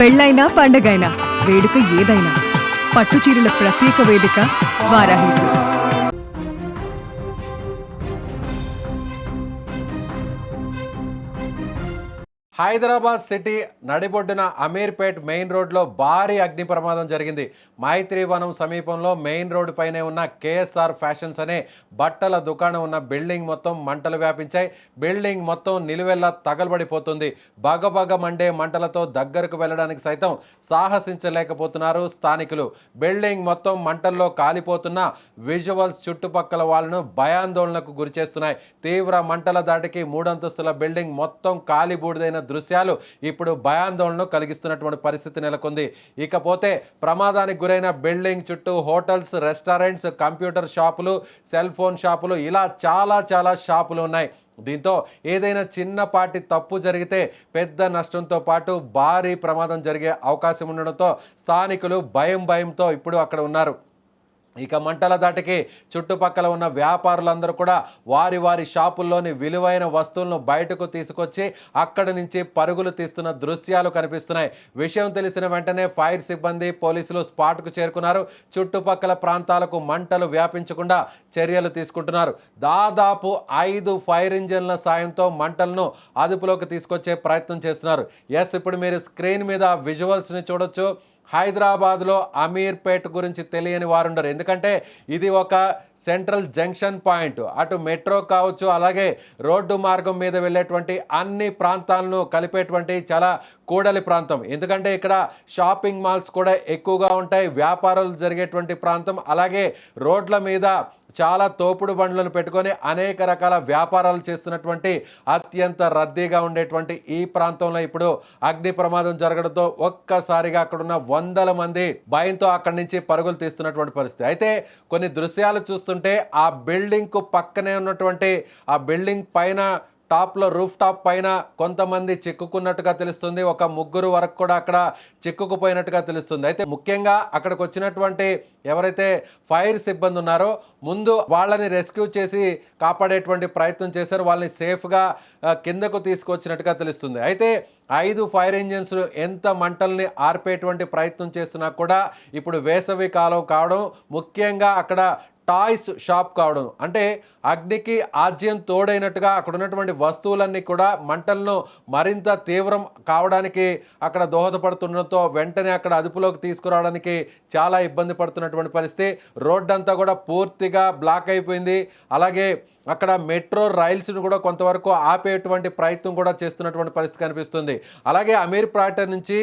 పెళ్ళైనా పండగైనా వేడుక ఏదైనా పట్టుచీరల ప్రత్యేక వేదిక వారాహి సిల్క్స్. హైదరాబాద్ సిటీ నడిబొడ్డున అమీర్పేట్ మెయిన్ రోడ్లో భారీ అగ్ని ప్రమాదం జరిగింది. మైత్రివనం సమీపంలో మెయిన్ రోడ్డు పైనే ఉన్న కేఎస్ఆర్ ఫ్యాషన్స్ అనే బట్టల దుకాణం ఉన్న బిల్డింగ్ మొత్తం మంటలు వ్యాపించాయి. బిల్డింగ్ మొత్తం నిలువెల్లా తగలబడిపోతుంది. బగబగ మండే మంటలతో దగ్గరకు వెళ్ళడానికి సైతం సాహసించలేకపోతున్నారు స్థానికులు. బిల్డింగ్ మొత్తం మంటల్లో కాలిపోతున్న విజువల్స్ చుట్టుపక్కల వాళ్ళను భయాందోళనకు గురిచేస్తున్నాయి. తీవ్ర మంటల దాటికి 3 అంతస్తుల బిల్డింగ్ మొత్తం కాలిబూడిదైన దృశ్యాలు ఇప్పుడు భయాందోళన కలిగిస్తున్నటువంటి పరిస్థితి నెలకొంది. ఇకపోతే ప్రమాదానికి గురైన బిల్డింగ్ చుట్టూ హోటల్స్, రెస్టారెంట్స్, కంప్యూటర్ షాపులు, సెల్ ఫోన్ షాపులు ఇలా చాలా షాపులు ఉన్నాయి. దీంతో ఏదైనా చిన్నపాటి తప్పు జరిగితే పెద్ద నష్టంతో పాటు భారీ ప్రమాదం జరిగే అవకాశం ఉండడంతో స్థానికులు భయంతో ఇప్పుడు అక్కడ ఉన్నారు. ఇక మంటల దాటికి చుట్టుపక్కల ఉన్న వ్యాపారులందరూ కూడా వారి షాపుల్లోని విలువైన వస్తువులను బయటకు తీసుకొచ్చి అక్కడి నుంచి పరుగులు తీస్తున్న దృశ్యాలు కనిపిస్తున్నాయి. విషయం తెలిసిన వెంటనే ఫైర్ సిబ్బంది, పోలీసులు స్పాట్కు చేరుకున్నారు. చుట్టుపక్కల ప్రాంతాలకు మంటలు వ్యాపించకుండా చర్యలు తీసుకుంటున్నారు. దాదాపు 5 ఫైర్ ఇంజన్ల సాయంతో మంటలను అదుపులోకి తీసుకొచ్చే ప్రయత్నం చేస్తున్నారు. ఇప్పుడు మీరు స్క్రీన్ మీద విజువల్స్ని చూడొచ్చు. హైదరాబాద్లో అమీర్పేట్ గురించి తెలియని వారుండరు. ఎందుకంటే ఇది ఒక సెంట్రల్ జంక్షన్ పాయింట్. అటు మెట్రో కావచ్చు, అలాగే రోడ్డు మార్గం మీద వెళ్ళేటువంటి అన్ని ప్రాంతాలను కలిపేటువంటి చాలా కూడలి ప్రాంతం. ఎందుకంటే ఇక్కడ షాపింగ్ మాల్స్ కూడా ఎక్కువగా ఉంటాయి, వ్యాపారాలు జరిగేటువంటి ప్రాంతం. అలాగే రోడ్ల మీద చాలా తోపుడు బండ్లను పెట్టుకొని అనేక రకాల వ్యాపారాలు చేస్తున్నటువంటి అత్యంత రద్దీగా ఉండేటువంటి ఈ ప్రాంతంలో ఇప్పుడు అగ్ని ప్రమాదం జరగడంతో ఒక్కసారిగా అక్కడున్న 100 మంది భయంతో అక్కడి నుంచి పరుగులు తీస్తున్నటువంటి పరిస్థితి. అయితే కొన్ని దృశ్యాలు చూస్తుంటే ఆ బిల్డింగ్కు పక్కనే ఉన్నటువంటి ఆ బిల్డింగ్ పైన టాప్లో రూఫ్ టాప్ పైన కొంతమంది చిక్కుకున్నట్టుగా తెలుస్తుంది. ఒక 3 వరకు కూడా అక్కడ చిక్కుకుపోయినట్టుగా తెలుస్తుంది. అయితే ముఖ్యంగా అక్కడికి వచ్చినటువంటి ఎవరైతే ఫైర్ సిబ్బంది ఉన్నారో ముందు వాళ్ళని రెస్క్యూ చేసి కాపాడేటువంటి ప్రయత్నం చేశారు. వాళ్ళని సేఫ్గా కిందకు తీసుకొచ్చినట్టుగా తెలుస్తుంది. అయితే 5 ఫైర్ ఇంజిన్స్ ఎంత మంటల్ని ఆర్పేటువంటి ప్రయత్నం చేస్తున్నా కూడా ఇప్పుడు వేసవి కాలం కావడం, ముఖ్యంగా అక్కడ టాయ్స్ షాప్ కావడం, అంటే అగ్నికి ఆజ్యం తోడైనట్టుగా అక్కడ ఉన్నటువంటి వస్తువులన్నీ కూడా మంటలను మరింత తీవ్రం కావడానికి అక్కడ దోహదపడుతుండటంతో వెంటనే అక్కడ అదుపులోకి తీసుకురావడానికి చాలా ఇబ్బంది పడుతున్నటువంటి పరిస్థితి. రోడ్డంతా కూడా పూర్తిగా బ్లాక్ అయిపోయింది. అలాగే అక్కడ మెట్రో రైల్స్ను కూడా కొంతవరకు ఆపేటువంటి ప్రయత్నం కూడా చేస్తున్నటువంటి పరిస్థితి కనిపిస్తుంది. అలాగే అమీర్పేట నుంచి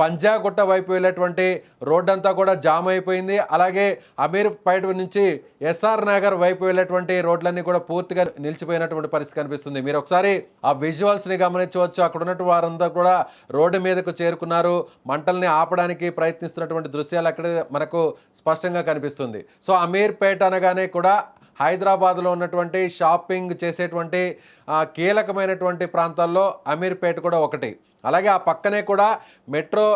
పంజాగుట్ట వైపు వెళ్ళేటువంటి రోడ్డంతా కూడా జామ్ అయిపోయింది. అలాగే అమీర్పేట నుంచి ఎస్ఆర్ నగర్ వైపు వెళ్ళేటువంటి రోడ్లన్నీ కూడా పూర్తిగా నిలిచిపోయినటువంటి పరిస్థితి కనిపిస్తుంది. మీరు ఒకసారి ఆ విజువల్స్ని గమనించవచ్చు. అక్కడ ఉన్నటువంటి వారందరూ కూడా రోడ్డు మీదకు చేరుకున్నారు. మంటల్ని ఆపడానికి ప్రయత్నిస్తున్నటువంటి దృశ్యాలు అక్కడే మనకు స్పష్టంగా కనిపిస్తుంది. సో అమీర్పేట అనగానే కూడా హైదరాబాద్లో ఉన్నటువంటి షాపింగ్ చేసేటువంటి కీలకమైనటువంటి ప్రాంతాల్లో అమీర్పేట కూడా ఒకటి. అలాగే ఆ పక్కనే కూడా మెట్రో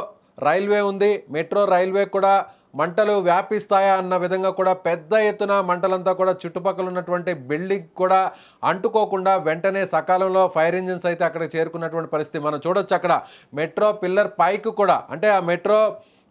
రైల్వే ఉంది. మెట్రో రైల్వే కూడా మంటలు వ్యాపిస్తాయా అన్న విధంగా కూడా పెద్ద ఎత్తున మంటలంతా కూడా చుట్టుపక్కల ఉన్నటువంటి బిల్డింగ్ కూడా అంటుకోకుండా వెంటనే సకాలంలో ఫైర్ ఇంజిన్స్ అయితే అక్కడికి చేరుకున్నటువంటి పరిస్థితి మనం చూడొచ్చు. అక్కడ మెట్రో పిల్లర్ పైకి కూడా, అంటే ఆ మెట్రో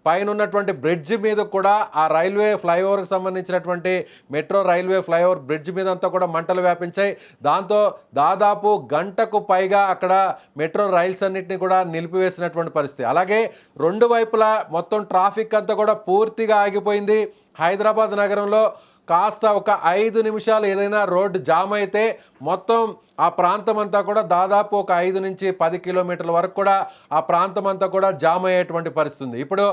పైన ఉన్నటువంటి బ్రిడ్జ్ మీద కూడా ఆ రైల్వే ఫ్లైఓవర్కి సంబంధించినటువంటి మెట్రో రైల్వే ఫ్లైఓవర్ బ్రిడ్జ్ మీద అంతా కూడా మంటలు వ్యాపించాయి. దాంతో దాదాపు గంటకు పైగా అక్కడ మెట్రో రైల్స్ అన్నింటినీ కూడా నిలిపివేసినటువంటి పరిస్థితి. అలాగే 2 వైపులా మొత్తం ట్రాఫిక్ అంతా కూడా పూర్తిగా ఆగిపోయింది. హైదరాబాద్ నగరంలో కాస్త ఒక 5 నిమిషాలు ఏదైనా రోడ్డు జామ్ అయితే మొత్తం ఆ ప్రాంతం అంతా కూడా దాదాపు ఒక 5 నుంచి 10 కిలోమీటర్ల వరకు కూడా ఆ ప్రాంతం అంతా కూడా జామ్ అయ్యేటువంటి పరిస్థితి. ఇప్పుడు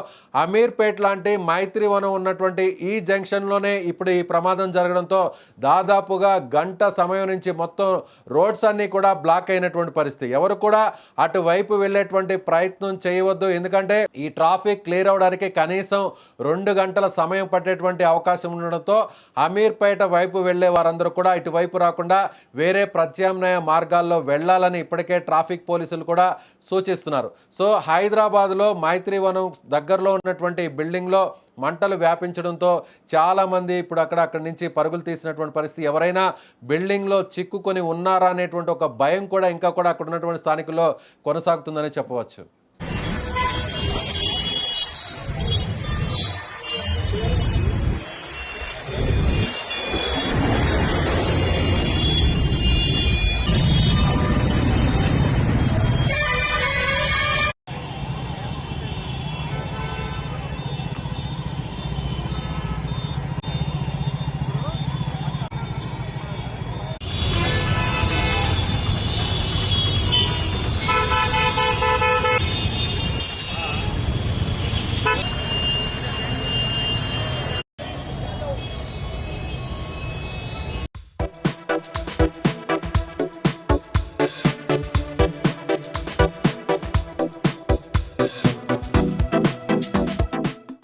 అమీర్పేట్ లాంటి మైత్రివనం ఉన్నటువంటి ఈ జంక్షన్లోనే ఇప్పుడు ఈ ప్రమాదం జరగడంతో దాదాపుగా గంట సమయం నుంచి మొత్తం రోడ్స్ అన్నీ కూడా బ్లాక్ అయినటువంటి పరిస్థితి. ఎవరు కూడా అటువైపు వెళ్ళేటువంటి ప్రయత్నం చేయవద్దు. ఎందుకంటే ఈ ట్రాఫిక్ క్లియర్ అవడానికి కనీసం 2 గంటల సమయం పట్టేటువంటి అవకాశం ఉండడంతో అమీర్పేట వైపు వెళ్ళే వారందరూ కూడా ఇటువైపు రాకుండా వేరే ప్రత్యామ్నాయ మార్గాల్లో వెళ్ళాలని ఇప్పటికే ట్రాఫిక్ పోలీసులు కూడా సూచిస్తున్నారు. సో హైదరాబాద్లో మైత్రివనం దగ్గరలో ఉన్నటువంటి బిల్డింగ్లో మంటలు వ్యాపించడంతో చాలామంది ఇప్పుడు అక్కడి నుంచి పరుగులు తీసినటువంటి పరిస్థితి. ఎవరైనా బిల్డింగ్లో చిక్కుకొని ఉన్నారా అనేటువంటి ఒక భయం కూడా ఇంకా కూడా అక్కడ ఉన్నటువంటి స్థానికుల్లో కొనసాగుతుందని చెప్పవచ్చు.